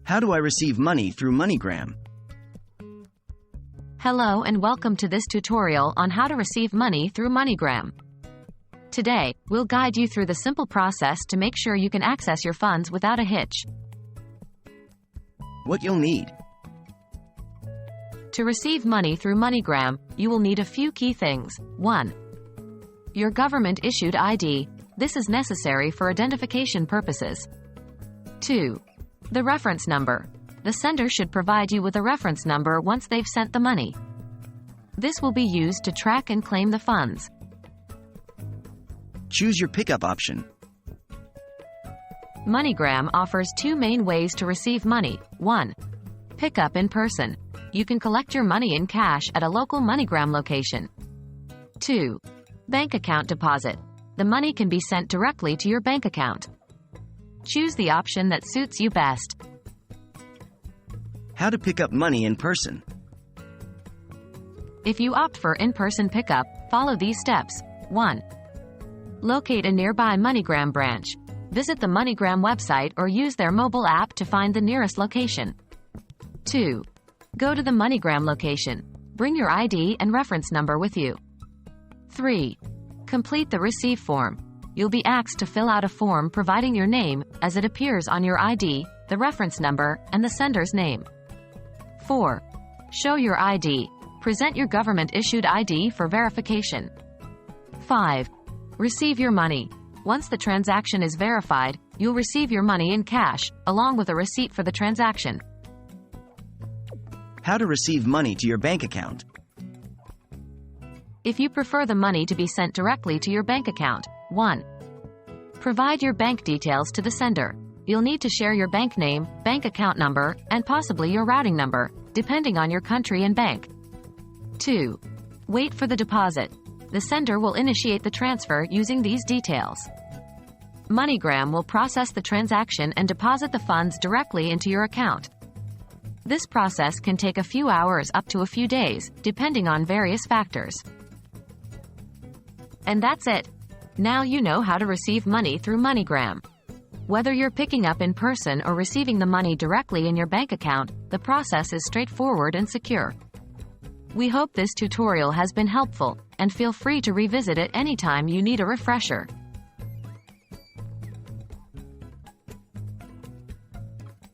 How do I receive money through MoneyGram? Hello and welcome to this tutorial on how to receive money through MoneyGram. Today, we'll guide you through the simple process to make sure you can access your funds without a hitch. What you'll need. To receive money through MoneyGram, you will need a few key things. 1. Your government-issued ID. This is necessary for identification purposes. 2. The reference number. The sender should provide you with a reference number once they've sent the money. This will be used to track and claim the funds. Choose your pickup option. MoneyGram offers two main ways to receive money. 1. Pickup in person. You can collect your money in cash at a local MoneyGram location. 2. Bank account deposit. The money can be sent directly to your bank account. Choose the option that suits you best. How to pick up money in person. If you opt for in-person pickup, follow these steps. 1. Locate a nearby MoneyGram branch. Visit the MoneyGram website or use their mobile app to find the nearest location. 2. Go to the MoneyGram location. Bring your ID and reference number with you. 3. Complete the receive form. You'll be asked to fill out a form providing your name, as it appears on your ID, the reference number, and the sender's name. 4. Show your ID. Present your government-issued ID for verification. 5. Receive your money. Once the transaction is verified, you'll receive your money in cash, along with a receipt for the transaction. How to receive money to your bank account. If you prefer the money to be sent directly to your bank account, 1. Provide your bank details to the sender. You'll need to share your bank name, bank account number, and possibly your routing number, depending on your country and bank. 2. Wait for the deposit. The sender will initiate the transfer using these details. MoneyGram will process the transaction and deposit the funds directly into your account. This process can take a few hours up to a few days, depending on various factors. And that's it. Now you know how to receive money through MoneyGram. Whether you're picking up in person or receiving the money directly in your bank account, the process is straightforward and secure. We hope this tutorial has been helpful, and feel free to revisit it anytime you need a refresher.